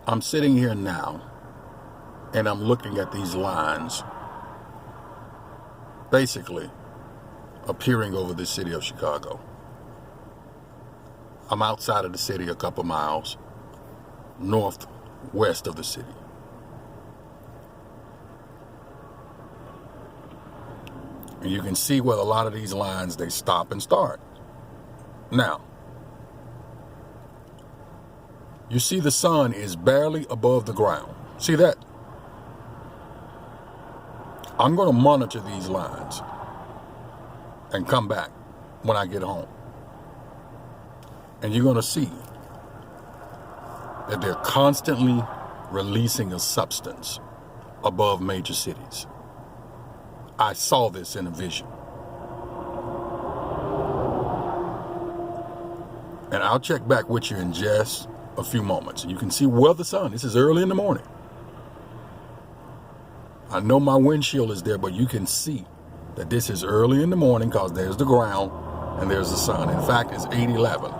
I'm sitting here now and I'm looking at these lines basically appearing over the city of Chicago. I'm outside of the city a couple miles northwest of the city. And you can see where a lot of these lines, they stop and start. Now, you see the sun is barely above the ground. See that? I'm going to monitor these lines and come back when I get home. And you're going to see that they're constantly releasing a substance above major cities. I saw this in a vision. And I'll check back with you in just a few moments. You can see where the sun, this is early in the morning. I know my windshield is there, but you can see that this is early in the morning because there's the ground and there's the sun. In fact, it's 8:11.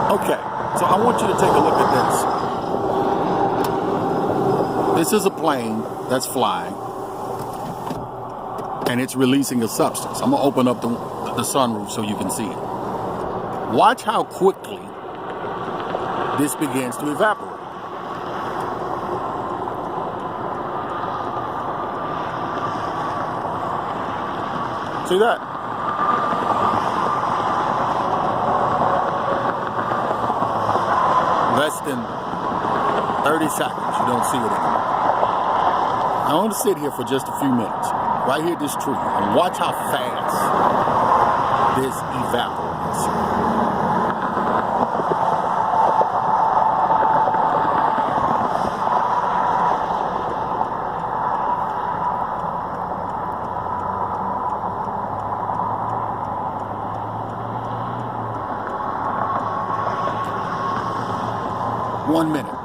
Okay, so I want you to take a look at this. This is a plane that's flying and it's releasing a substance. I'm gonna open up the sunroof so you can see it. Watch how quickly this begins to evaporate. See that? Less than 30 seconds, you don't see it anymore. I want to sit here for just a few minutes, right here at this tree, and watch how fast this evaporates. One minute.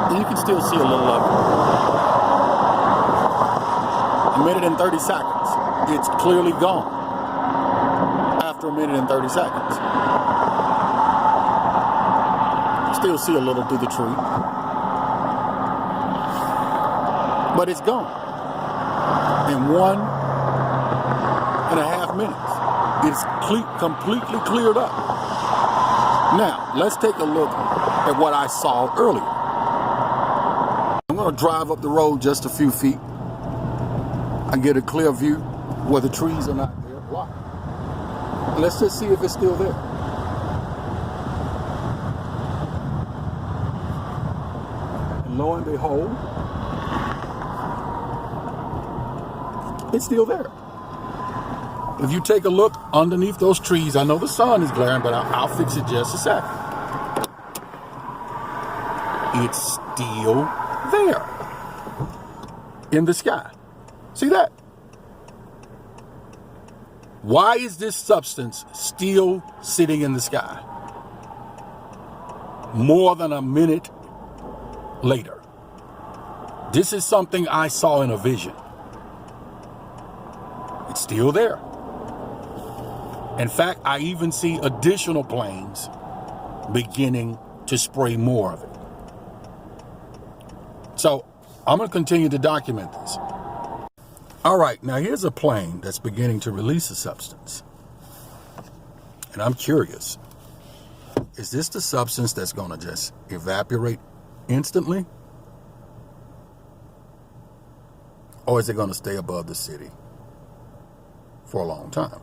And you can still see a little of it. A minute and 30 seconds. It's clearly gone. After a minute and 30 seconds. Still see a little through the tree. But it's gone. In 1.5 minutes. It's completely cleared up. Now, let's take a look at what I saw earlier. I'm going to drive up the road just a few feet and get a clear view where the trees are not there blocked. Let's just see if it's still there. And lo and behold, it's still there. If you take a look underneath those trees, I know the sun is glaring, but I'll fix it just a second. It's still there in the sky. See that? Why is this substance still sitting in the sky more than a minute later? This is something I saw in a vision. It's still there. In fact, I even see additional planes beginning to spray more of it. So I'm going to continue to document this. All right, now here's a plane that's beginning to release a substance. And I'm curious, is this the substance that's going to just evaporate instantly? Or is it going to stay above the city for a long time?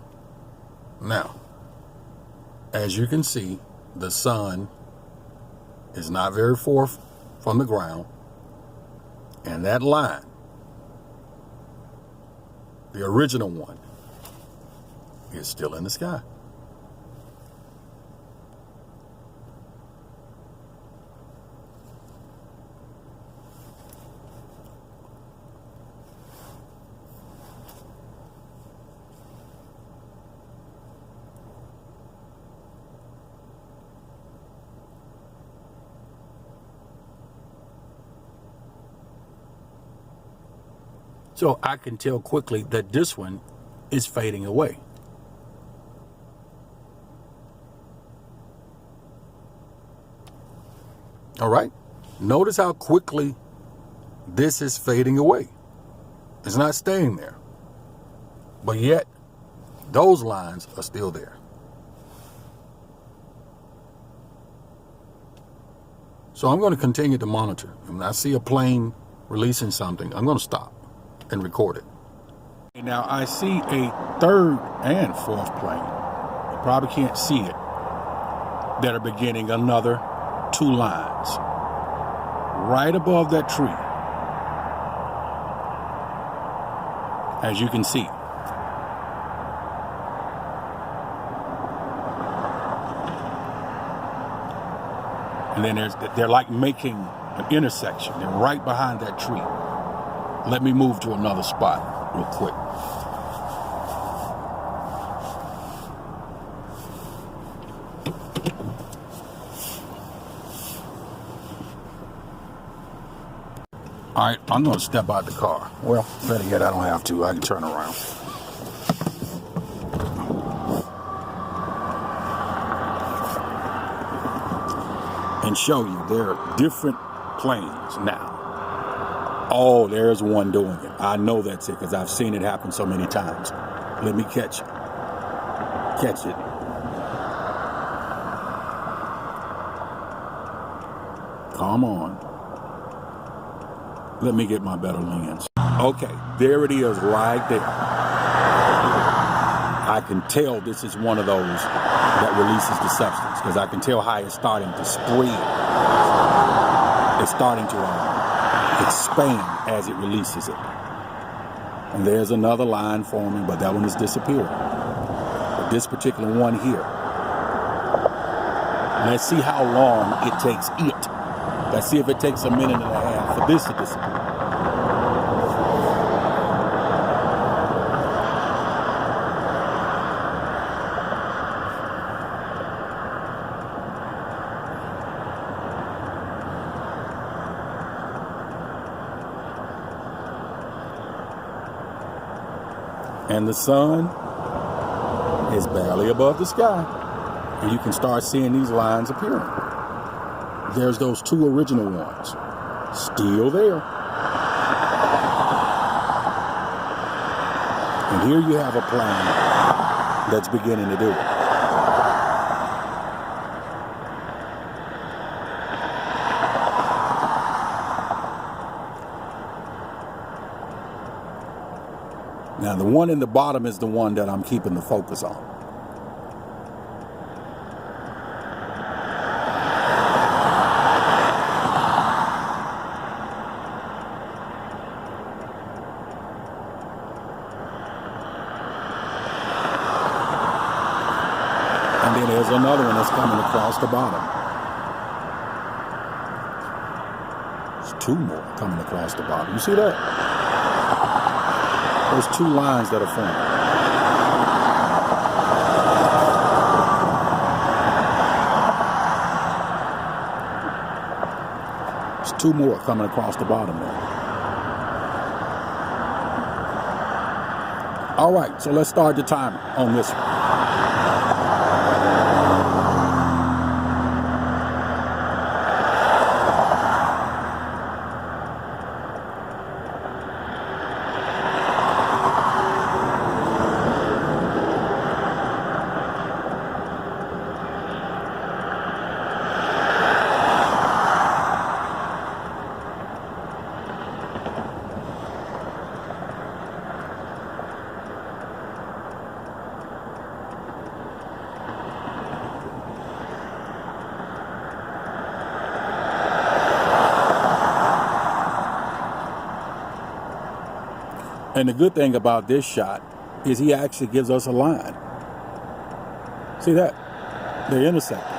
Now, as you can see, the sun is not very far from the ground. And that line, the original one, is still in the sky. So I can tell quickly that this one is fading away. All right. Notice how quickly this is fading away. It's not staying there. But yet, those lines are still there. So I'm going to continue to monitor. When I see a plane releasing something, I'm going to stop and record it. Now I see a third and fourth plane. You probably can't see it. That are beginning another 2 lines right above that tree, as you can see. And then they're like making an intersection. They're right behind that tree. Let me move to another spot real quick. All right, I'm going to step out the car. Well, better yet, I don't have to. I can turn around. And show you there are different planes now. Oh, there's one doing it. I know that's it because I've seen it happen so many times. Let me catch it. Catch it. Come on. Let me get my better lens. Okay, there it is right there. I can tell this is one of those that releases the substance because I can tell how it's starting to spread. It's starting to expand as it releases it. And there's another line forming, but that one is disappearing. But this particular one here, let's see how long it takes it. Let's see if it takes a minute and a half for this to disappear. And the sun is barely above the sky. And you can start seeing these lines appearing. There's those 2 original ones still there. And here you have a plane that's beginning to do it. Now the one in the bottom is the one that I'm keeping the focus on. And then there's another one that's coming across the bottom. There's 2 more coming across the bottom. You see that? There's 2 lines that are forming. There's 2 more coming across the bottom there. All right, so let's start the timer on this one. And the good thing about this shot is he actually gives us a line. See that? They're intersecting.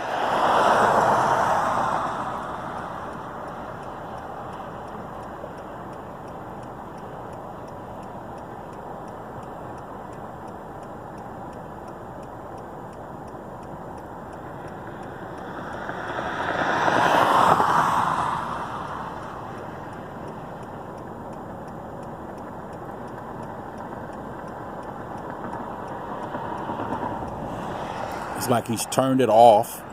It's like he's turned it off.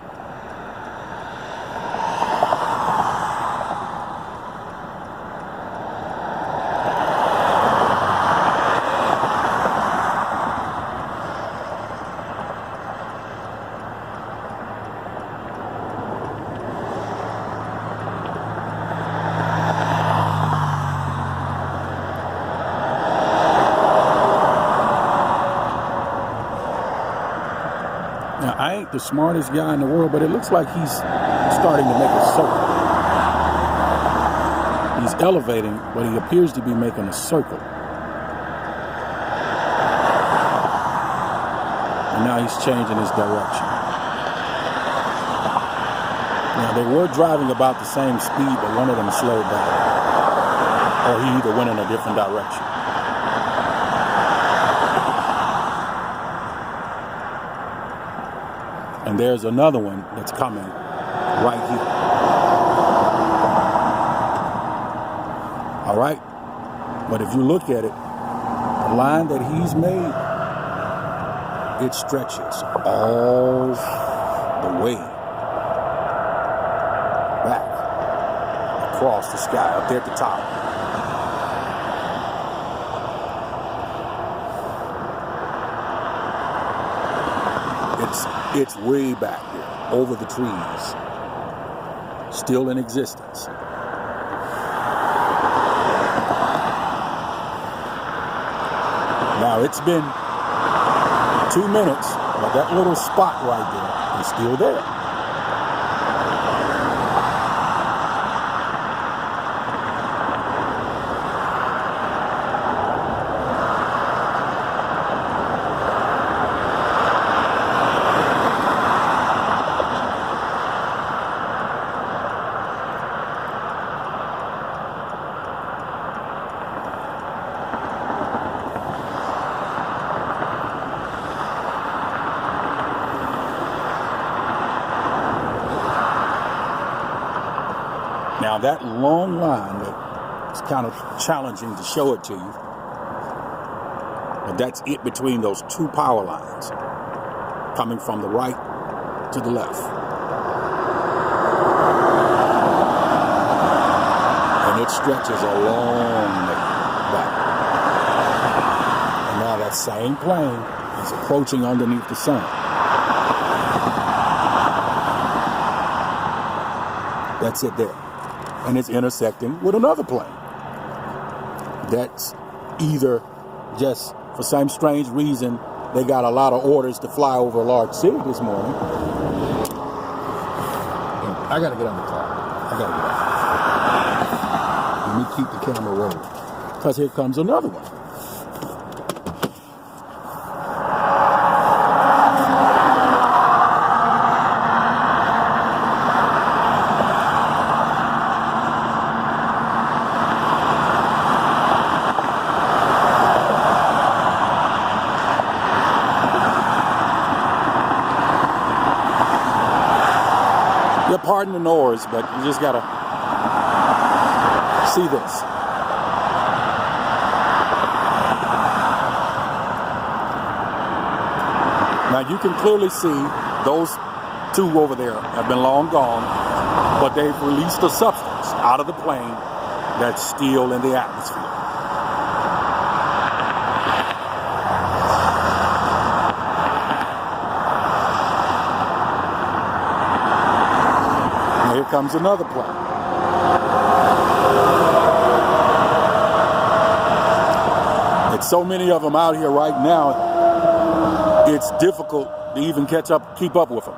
Now, I ain't the smartest guy in the world, but it looks like he's starting to make a circle. He's elevating, but he appears to be making a circle. And now he's changing his direction. Now, they were driving about the same speed, but one of them slowed down. Or he either went in a different direction. And there's another one that's coming right here. All right? But if you look at it, the line that he's made, it stretches all the way back across the sky up there at the top. It's way back there, over the trees, still in existence. Now, it's been 2 minutes, but that little spot right there is still there. Now, that long line, it's kind of challenging to show it to you, but that's it between those two power lines, coming from the right to the left. And it stretches a long way back. And now that same plane is approaching underneath the sun. That's it there. And it's intersecting with another plane. That's either just for some strange reason they got a lot of orders to fly over a large city this morning. I gotta get on the car. Let me keep the camera rolling. Because here comes another one. Yeah, pardon the noise, but you just gotta see this. Now you can clearly see those two over there have been long gone, but they've released a substance out of the plane that's still in the atmosphere. Here comes another plane. It's so many of them out here right now, it's difficult to even keep up with them.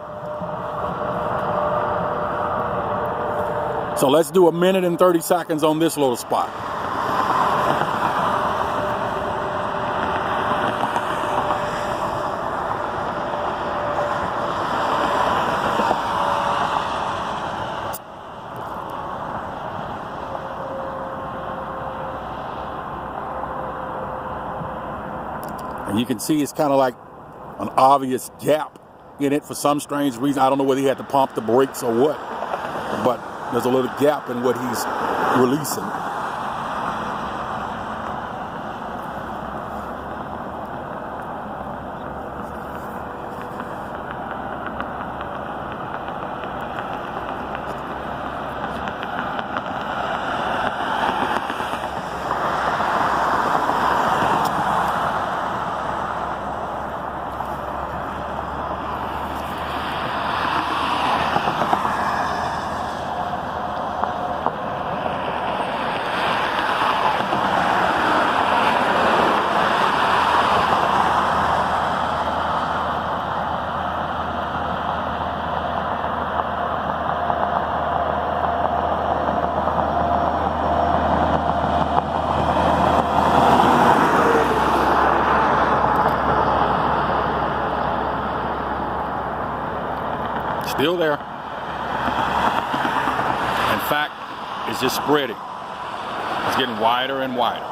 So let's do 1 minute and 30 seconds on this little spot. And you can see it's kind of like an obvious gap in it for some strange reason. I don't know whether he had to pump the brakes or what, but there's a little gap in what he's releasing. Still there. In fact, it's just spreading. It's getting wider and wider.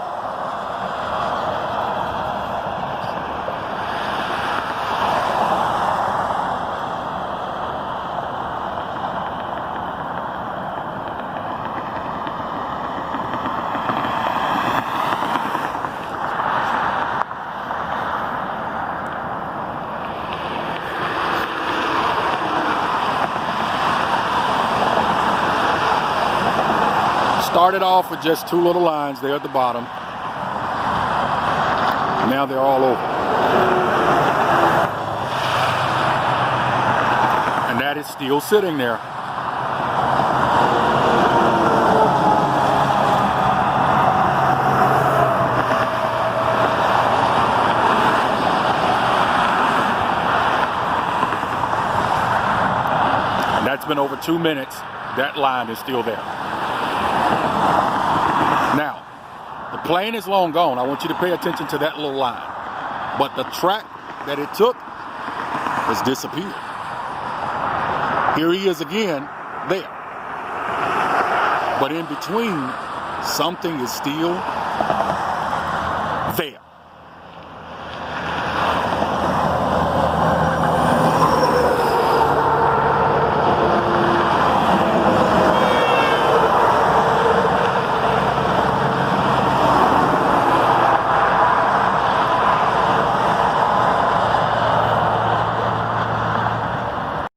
Started off with just two little lines there at the bottom. Now they're all over. And that is still sitting there. And that's been over 2 minutes. That line is still there. Now, the plane is long gone. I want you to pay attention to that little line. But the track that it took has disappeared. Here he is again, there. But in between, something is still there.